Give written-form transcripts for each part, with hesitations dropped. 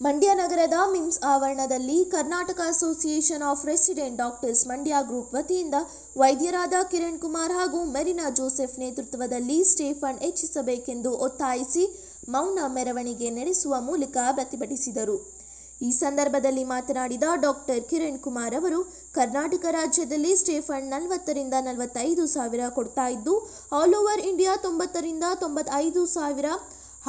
ಮಂಡ್ಯ ನಗರದ ಮಿಮ್ಸ್ ಆವರಣದಲ್ಲಿ Karnataka association of resident doctors Mandya group ವತಿಯಿಂದ ವೈದ್ಯರಾದ ಕಿರಣ್ ಕುಮಾರ್ ಹಾಗೂ ಮೆರಿನಾ ಜೋಸೆಫ್ ನೇತೃತ್ವದಲ್ಲಿ ಸ್ಟೇ ಫಂಡ್ ಹೆಚ್ಚಿಸಬೇಕೆಂದು ಒತ್ತಾಯಿಸಿ ಮೌನ ಮೆರವಣಿಗೆ ನಡೆಸುವ ಮೂಲಕ ಪ್ರತಿಭಟಿಸಿದರು. ಈ ಸಂದರ್ಭದಲ್ಲಿ ಮಾತನಾಡಿದ ಡಾಕ್ಟರ್ ಕಿರಣ್ ಕುಮಾರ್ ಅವರು, ಕರ್ನಾಟಕ ರಾಜ್ಯದಲ್ಲಿ ಸ್ಟೇ ಫಂಡ್ 40 ರಿಂದ 45 ಸಾವಿರ ಕೊಡ್ತಾ ಇದ್ದು, ಆಲ್ ಓವರ್ ಇಂಡಿಯಾ 90 ರಿಂದ 95 ಸಾವಿರ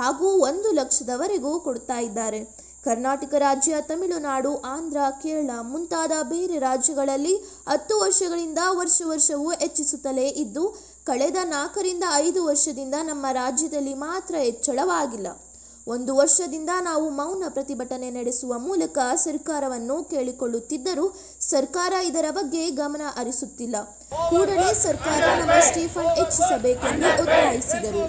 ಹಾಗೂ 1 ಲಕ್ಷದವರೆಗೂ ಕೊಡ್ತಾ ಇದ್ದಾರೆ. ಕರ್ನಾಟಕ ರಾಜ್ಯ, ತಮಿಳುನಾಡು, ಆಂಧ್ರ, ಕೇರಳ ಮುಂತಾದ ಬೇರೆ ರಾಜ್ಯಗಳಲ್ಲಿ 10 ವರ್ಷಗಳಿಂದ ವರ್ಷವೂ ಹೆಚ್ಚಿಸುತ್ತಲೇ ಇದ್ದು, ಕಳೆದ 4 ರಿಂದ 5 ವರ್ಷದಿಂದ ನಮ್ಮ ರಾಜ್ಯದಲ್ಲಿ ಮಾತ್ರ ಹೆಚ್ಚಳವಾಗಿಲ್ಲ. 1 ವರ್ಷದಿಂದ ನಾವು ಮೌನ ಪ್ರತಿಭಟನೆ ನಡೆಸುವ ಮೂಲಕ ಸರ್ಕಾರವನ್ನು ಕೇಳಿಕೊಳ್ಳುತ್ತಿದ್ದರೂ ಸರ್ಕಾರ ಇದರ ಬಗ್ಗೆ ಗಮನ ಹರಿಸುತ್ತಿಲ್ಲ. ಕೂಡಲೇ ಸರ್ಕಾರ ನಮ್ಮ ಸ್ಟೇ ಫಂಡ್ ಹೆಚ್ಚಿಸಬೇಕೆಂದು ಒತ್ತಾಯಿಸಿದರು.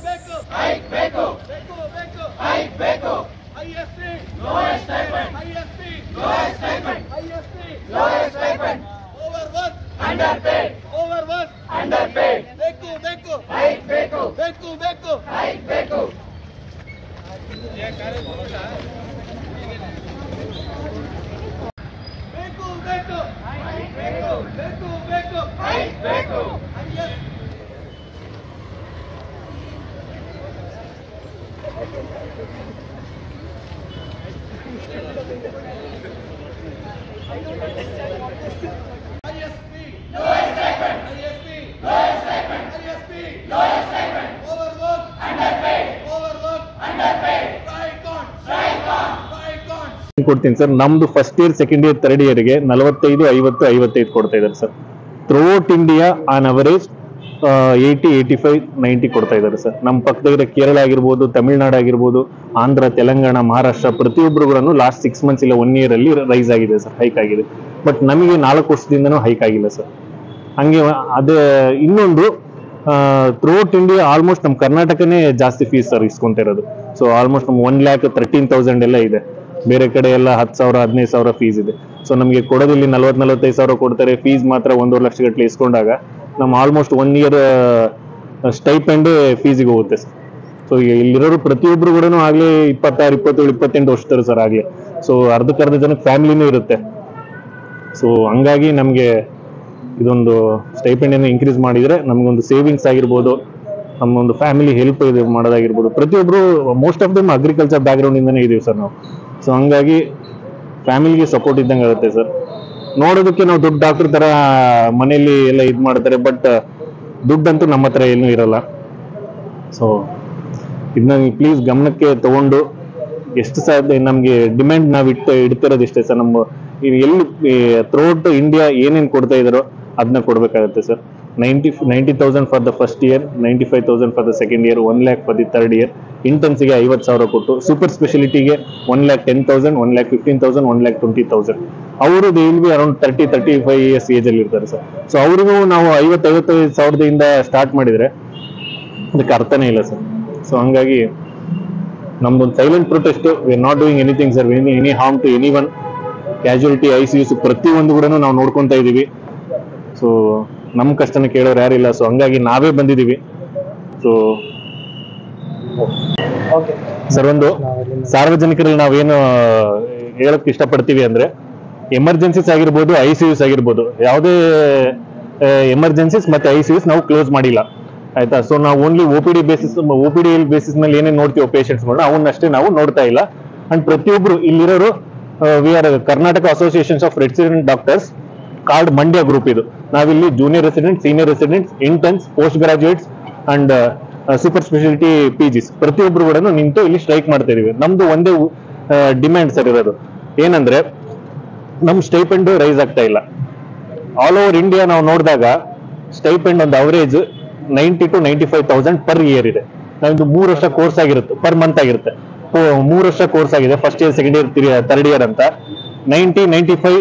ಕೊಡ್ತೀನಿ ಸರ್. ನಮ್ದು first year, second year, third ಇಯರ್ಗೆ 45, 50, 55 ಕೊಡ್ತಾ ಇದ್ದಾರೆ sir. Throughout India on average 80, 85, 90 ಕೊಡ್ತಾ ಇದ್ದಾರೆ ಸರ್. ನಮ್ಮ ಪಕ್ಕದ ಕೇರಳ ಆಗಿರ್ಬೋದು, ತಮಿಳುನಾಡು ಆಗಿರ್ಬೋದು, ಆಂಧ್ರ, ತೆಲಂಗಾಣ, ಮಹಾರಾಷ್ಟ್ರ ಪ್ರತಿಯೊಬ್ಬರುಗಳನ್ನು ಲಾಸ್ಟ್ 6 ಮಂತ್ಸ್ ಇಲ್ಲ 1 ಇಯರ್ ಅಲ್ಲಿ ರೈಸ್ ಆಗಿದೆ ಸರ್, ಹೈಕ್ ಆಗಿದೆ. ಬಟ್ ನಮಗೆ 4 ವರ್ಷದಿಂದನೂ ಹೈಕ್ ಆಗಿಲ್ಲ ಸರ್. ಹಂಗೆ ಅದೇ ಇನ್ನೊಂದು, ಥ್ರೂಔಟ್ ಇಂಡಿಯಾ ಆಲ್ಮೋಸ್ಟ್ ನಮ್ಮ ಕರ್ನಾಟಕನೇ ಜಾಸ್ತಿ ಫೀಸ್ ಸರ್ ಇಸ್ಕೊಂತಿರೋದು. ಸೊ ಆಲ್ಮೋಸ್ಟ್ ನಮ್ಮ 1,13,000 ಎಲ್ಲ ಇದೆ. ಬೇರೆ ಕಡೆ ಎಲ್ಲ 10,000, 15,000 ಫೀಸ್ ಇದೆ. ಸೊ ನಮಗೆ ಕೊಡೋದಿಲ್ಲಿ 40-45 ಸಾವಿರ ಕೊಡ್ತಾರೆ. ಫೀಸ್ ಮಾತ್ರ 1.5 ಲಕ್ಷ ಗಟ್ಟಲೆ ಇಸ್ಕೊಂಡಾಗ ನಮ್ಮ ಆಲ್ಮೋಸ್ಟ್ 1 ಇಯರ್ ಸ್ಟೈಪೆಂಡ್ ಫೀಸಿಗೆ ಹೋಗುತ್ತೆ ಸರ್. ಸೊ ಇಲ್ಲಿರೋರು ಪ್ರತಿಯೊಬ್ರು ಕೂಡ ಆಗ್ಲೇ 26, 27, 28 ವರ್ಷದವರು ಸರ್ ಆಗ್ಲಿ. ಸೊ ಅರ್ಧಕ್ಕರ್ಧ ಜನಕ್ಕೆ ಫ್ಯಾಮಿಲಿನೂ ಇರುತ್ತೆ. ಸೊ ಹಂಗಾಗಿ ನಮಗೆ ಇದೊಂದು ಸ್ಟೈಪೆಂಡ್ ಅನ್ನು ಇನ್ಕ್ರೀಸ್ ಮಾಡಿದ್ರೆ ನಮಗೊಂದು ಸೇವಿಂಗ್ಸ್ ಆಗಿರ್ಬೋದು, ನಮ್ಮೊಂದು ಫ್ಯಾಮಿಲಿ ಹೆಲ್ಪ್ ಇದು ಮಾಡೋದಾಗಿರ್ಬೋದು. ಪ್ರತಿಯೊಬ್ರು most of them agriculture back ground ಇಂದಾನೆ ಇದೀವಿ ಸರ್ ನಾವು. ಸೊ ಹಂಗಾಗಿ ಫ್ಯಾಮಿಲಿಗೆ ಸಪೋರ್ಟ್ ಇದ್ದಂಗೆ ಆಗುತ್ತೆ ಸರ್. ನೋಡೋದಕ್ಕೆ ನಾವು ದೊಡ್ಡ ಡಾಕ್ಟರ್ ತರ ಮನೆಯಲ್ಲಿ ಎಲ್ಲ ಇದು ಮಾಡ್ತಾರೆ, ಬಟ್ ದುಡ್ಡಂತೂ ನಮ್ಮ ಹತ್ರ ಏನೂ ಇರಲ್ಲ. ಸೊ ಇದನ್ನ ಪ್ಲೀಸ್ ಗಮನಕ್ಕೆ ತಗೊಂಡು ಎಷ್ಟು ಸಾಧ್ಯ ನಮ್ಗೆ ಡಿಮ್ಯಾಂಡ್ ನಾವು ಇಡ್ತಿರೋದು ಇಷ್ಟೇ ಸರ್. ನಮ್ಮ ಎಲ್ಲಿ ಥ್ರೂಔಟ್ ಇಂಡಿಯಾ ಏನೇನು ಕೊಡ್ತಾ ಇದಾರೋ ಅದನ್ನ ಕೊಡ್ಬೇಕಾಗತ್ತೆ sir. 90,000 for the first year, 95,000 for the second year, 1 lakh for the third year. ಇಂಟರ್ನ್ಸ್ಗೆ 50,000 ಕೊಟ್ಟು, ಸೂಪರ್ ಸ್ಪೆಷಾಲಿಟಿಗೆ 1,10,000, 1,15,000, 1,20,000. ಅವರು they will be around 30-35 years age ಅಲ್ಲಿ ಇರ್ತಾರೆ ಸರ್. ಸೊ ಅವ್ರಿಗೂ ನಾವು 50,000 ಸಾವಿರದಿಂದ ಸ್ಟಾರ್ಟ್ ಮಾಡಿದ್ರೆ ಅದಕ್ಕೆ ಅರ್ಥನೇ ಇಲ್ಲ ಸರ್. ಸೊ ಹಂಗಾಗಿ ನಮ್ದೊಂದು silent protest. We are not doing anything sir, any harm to any one. Casualty, ICUs ಪ್ರತಿಯೊಂದು ಕೂಡ ನಾವು ನೋಡ್ಕೊಂತ ಇದೀವಿ. ಸೊ ನಮ್ಮ ಕಷ್ಟನ ಕೇಳೋರು ಯಾರಿಲ್ಲ. ಸೊ ಹಂಗಾಗಿ ನಾವೇ ಬಂದಿದೀವಿ. ಸೊ ಸರ್, ಒಂದು ಸಾರ್ವಜನಿಕರಲ್ಲಿ ನಾವೇನು ಹೇಳಕ್ ಇಷ್ಟಪಡ್ತೀವಿ ಅಂದ್ರೆ, ಎಮರ್ಜೆನ್ಸೀಸ್ ಆಗಿರ್ಬೋದು, ICUs ಆಗಿರ್ಬೋದು, ಯಾವುದೇ ಎಮರ್ಜೆನ್ಸೀಸ್ ಮತ್ತೆ ICUs ನಾವು ಕ್ಲೋಸ್ ಮಾಡಿಲ್ಲ, ಆಯ್ತಾ. ಸೊ ನಾವು ಓನ್ಲಿ OPD ಬೇಸಿಸ್ ಮೇಲೆ ಏನೇನು ನೋಡ್ತೀವಿ ಪೇಷಂಟ್ಸ್ಗಳನ್ನ ಅವನ್ನಷ್ಟೇ ನಾವು ನೋಡ್ತಾ ಇಲ್ಲ. ಅಂಡ್ ಪ್ರತಿಯೊಬ್ರು ಇಲ್ಲಿರೋರು we are Karnataka associations of resident doctors KARD Mandya group. ಇದು ನಾವಿಲ್ಲಿ junior resident, senior residents, interns, post graduates and super speciality PGs ಪ್ರತಿಯೊಬ್ರು ಕೂಡ ನಿಂತು ಇಲ್ಲಿ ಸ್ಟ್ರೈಕ್ ಮಾಡ್ತಾ ಇದೀವಿ. ನಮ್ದು ಒಂದೇ ಡಿಮ್ಯಾಂಡ್ ಸರ್ ಇರೋದು ಏನಂದ್ರೆ, ನಮ್ ಸ್ಟೈಪೆಂಡ್ ರೈಸ್ ಆಗ್ತಾ ಇಲ್ಲ. ಆಲ್ ಓವರ್ ಇಂಡಿಯಾ ನಾವು ನೋಡಿದಾಗ ಸ್ಟೈಪೆಂಡ್ ಒಂದು ಅವರೇಜ್ 90,000 to 95,000 ಪರ್ ಇಯರ್ ಇದೆ. ನಮ್ದು 3 ವರ್ಷ ಕೋರ್ಸ್ ಆಗಿರುತ್ತೆ, ಪರ್ ಮಂತ್ ಆಗಿರುತ್ತೆ. 3 ವರ್ಷ ಕೋರ್ಸ್ ಆಗಿದೆ, first year, second year, third year ಅಂತ 90, 95,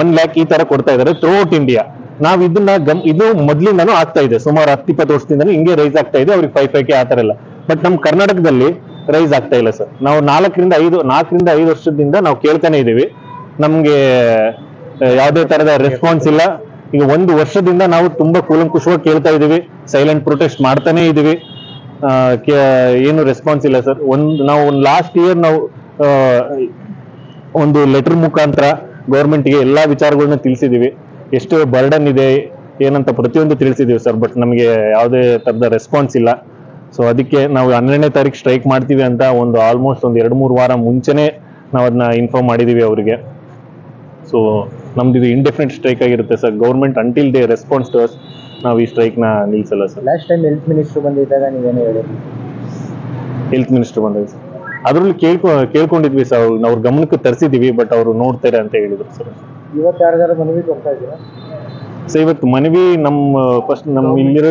1 lakh ಈ ತರ ಕೊಡ್ತಾ ಇದ್ದಾರೆ ಥ್ರೂಔಟ್ ಇಂಡಿಯಾ. ನಾವ್ ಇದನ್ನ ಇದು ಮೊದ್ಲಿಂದಾನು ಆಗ್ತಾ ಇದೆ, ಸುಮಾರು 10-20 ವರ್ಷದಿಂದಾನು ಹಿಂಗೆ ರೈಸ್ ಆಗ್ತಾ ಇದೆ. ಅವ್ರಿಗೆ 5K ಆ ತರ ಎಲ್ಲ. ಬಟ್ ನಮ್ ಕರ್ನಾಟಕದಲ್ಲಿ ರೈಸ್ ಆಗ್ತಾ ಇಲ್ಲ ಸರ್. ನಾವು 4 ರಿಂದ 5 ವರ್ಷದಿಂದ ನಾವು ಕೇಳ್ತಾನೆ ಇದೀವಿ. ನಮ್ಗೆ ಯಾವುದೇ ತರದ ರೆಸ್ಪಾನ್ಸ್ ಇಲ್ಲ. ಈಗ 1 ವರ್ಷದಿಂದ ನಾವು ತುಂಬಾ ಕೂಲಂಕುಷವಾಗಿ ಕೇಳ್ತಾ ಇದೀವಿ, ಸೈಲೆಂಟ್ ಪ್ರೊಟೆಸ್ಟ್ ಮಾಡ್ತಾನೆ ಇದೀವಿ. ಏನು ರೆಸ್ಪಾನ್ಸ್ ಇಲ್ಲ ಸರ್. ನಾವು ಲಾಸ್ಟ್ ಇಯರ್ ನಾವು ಒಂದು ಲೆಟರ್ ಮುಖಾಂತರ ಗೌರ್ಮೆಂಟ್ಗೆ ಎಲ್ಲ ವಿಚಾರಗಳನ್ನ ತಿಳಿಸಿದೀವಿ. ಎಷ್ಟು ಬರ್ಡನ್ ಇದೆ ಏನಂತ ಪ್ರತಿಯೊಂದು ತಿಳಿಸಿದೀವಿ ಸರ್. ಬಟ್ ನಮಗೆ ಯಾವುದೇ ಥರದ ರೆಸ್ಪಾನ್ಸ್ ಇಲ್ಲ. ಸೊ ಅದಕ್ಕೆ ನಾವು 12ನೇ ತಾರೀಕು ಸ್ಟ್ರೈಕ್ ಮಾಡ್ತೀವಿ ಅಂತ ಒಂದು ಆಲ್ಮೋಸ್ಟ್ ಒಂದು 2-3 ವಾರ ಮುಂಚೆನೇ ನಾವು ಅದನ್ನ ಇನ್ಫಾರ್ಮ್ ಮಾಡಿದೀವಿ ಅವರಿಗೆ. ಸೊ ನಮ್ದು ಇದು ಇಂಡೆಫಿನೆಟ್ ಸ್ಟ್ರೈಕ್ ಆಗಿರುತ್ತೆ sir. Government until they response to us ನಾವು ಈ ಸ್ಟ್ರೈಕ್ನ ನಿಲ್ಲಿಸಲ್ಲ sir. Last time health minister ಬಂದಿದ್ದಾಗ ನೀವೇನು ಹೇಳಿದ್ರಿ? ಹೆಲ್ತ್ ಮಿನಿಸ್ಟರ್ ಬಂದಿದೆ ಸರ್. ಅದರಲ್ಲಿ ಕೇಳ್ಕೊಂಡಿದ್ವಿ ಸರ್. ಅವ್ರ ಗಮನಕ್ಕೆ ತರಿಸಿದೀವಿ, ಬಟ್ ಅವರು ನೋಡ್ತಾರೆ ಅಂತ ಹೇಳಿದ್ರು ಸರ್. ಇವತ್ತು ಯಾರ್ದಾರು ಮನವಿ ಕೊಡ್ತಾ ಇದ್ದೀರಾ ಸೊ ಇವತ್ತು ಮನವಿ ಫಸ್ಟ್ ನಮ್ಮ ಇಲ್ಲಿರೋ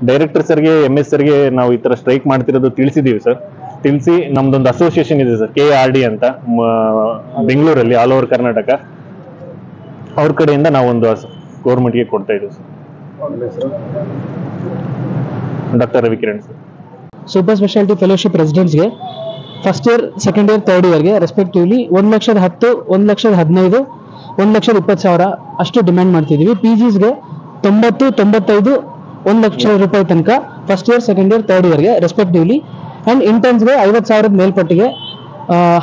ಡೈರೆಕ್ಟರ್ ಸರ್ಗೆ, MS ಸರ್ಗೆ ನಾವು ಈ ತರ ಸ್ಟ್ರೈಕ್ ಮಾಡ್ತಿರೋದು ತಿಳಿಸಿದೀವಿ ಸರ್. ತಿಳಿಸಿ ನಮ್ದೊಂದು ಅಸೋಸಿಯೇಷನ್ ಇದೆ ಸರ್, KRD ಅಂತ ಬೆಂಗಳೂರಲ್ಲಿ, ಆಲ್ ಓವರ್ ಕರ್ನಾಟಕ. ಅವ್ರ ಕಡೆಯಿಂದ ನಾವೊಂದು ಗೌರ್ಮೆಂಟ್ಗೆ ಕೊಡ್ತಾ ಇದ್ದೀವಿ sir. Doctor Ravikiran sir. Super speciality fellowship ರೆಸಿಡೆಂಟ್ಸ್ಗೆ first year, second year, third ಇಯರ್ಗೆ ರೆಸ್ಪೆಕ್ಟಿವ್ಲಿ 1,10,000, 1,15,000, 1,20,000 ಅಷ್ಟು ಡಿಮ್ಯಾಂಡ್ ಮಾಡ್ತಿದ್ದೀವಿ. PGಸ್ಗೆ 90, 95, 1,00,000 ರೂಪಾಯಿ ತನಕ first year, second year, third ಇಯರ್ಗೆ ರೆಸ್ಪೆಕ್ಟಿವ್ಲಿ. ಆ್ಯಂಡ್ ಇಂಟರ್ನ್ಸ್ಗೆ 50,000 ಮೇಲ್ಪಟ್ಟಿಗೆ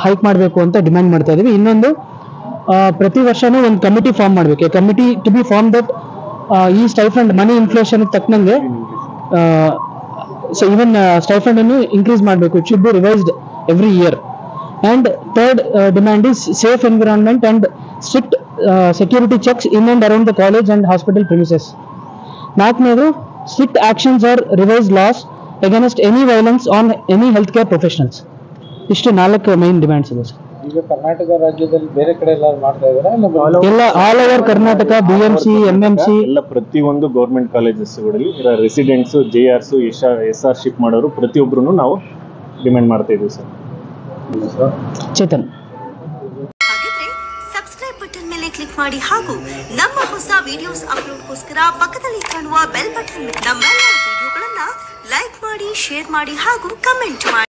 ಹೈಕ್ ಮಾಡಬೇಕು ಅಂತ ಡಿಮ್ಯಾಂಡ್ ಮಾಡ್ತಾ ಇದ್ದೀವಿ. ಇನ್ನೊಂದು, ಪ್ರತಿ ವರ್ಷನೂ ಒಂದು ಕಮಿಟಿ ಫಾರ್ಮ್ ಮಾಡಬೇಕು. Committee to be form that ಈ ಸ್ಟೈಫಂಡ್ ಮನಿ ಇನ್ಫ್ಲೇಷನ್ ತಕ್ಕನಂಗೆ ಸೊ ಈವನ್ ಸ್ಟೈಫಂಡ್ ಅನ್ನು ಇನ್ಕ್ರೀಸ್ ಮಾಡಬೇಕು. It should be revised every year. And third demand is safe environment and strict security checks in and around the college and hospital premises. ನಾಲ್ಕನೇದು, strict actions are revise laws against any violence on any health care professionals. ಇಷ್ಟು 4 main demands ಇದೆ sir. ಈಗ ಕರ್ನಾಟಕ ರಾಜ್ಯದಲ್ಲಿ ಬೇರೆ ಕಡೆ ಎಲ್ಲ ಮಾಡ್ತಾ ಇದ್ದೀರಾ? ಎಲ್ಲ all over Karnataka, BMC, MMC ಎಲ್ಲ ಪ್ರತಿಯೊಂದು ಗೌರ್ಮೆಂಟ್ ಕಾಲೇಜಸ್ಗಳಲ್ಲಿ ಇರೋ ರೆಸಿಡೆಂಟ್ಸ್, JRs, SR ಶಿಪ್ ಮಾಡೋರು ಪ್ರತಿಯೊಬ್ಬರು ನಾವು ಡಿಮ್ಯಾಂಡ್ ಮಾಡ್ತಾ ಇದ್ದೀವಿ ಸರ್. ಚೇತನ್. ಹಾಗಿದ್ರೆ ಸಬ್ಸ್ಕ್ರೈಬ್ ಬಟನ್ ಮೇಲೆ ಕ್ಲಿಕ್ ಮಾಡಿ ಹಾಗೂ ನಮ್ಮ ಹೊಸ ವಿಡಿಯೋಸ್ ಅಪ್ಲೋಡ್ಗೋಸ್ಕರ ಪಕ್ಕದಲ್ಲಿ ಕಾಣುವ ಬೆಲ್ ಬಟನ್ ನಮ್ಮೆಲ್ಲ ವಿಡಿಯೋಗಳನ್ನ ಲೈಕ್ ಮಾಡಿ, ಶೇರ್ ಮಾಡಿ ಹಾಗೂ ಕಮೆಂಟ್ ಮಾಡಿ.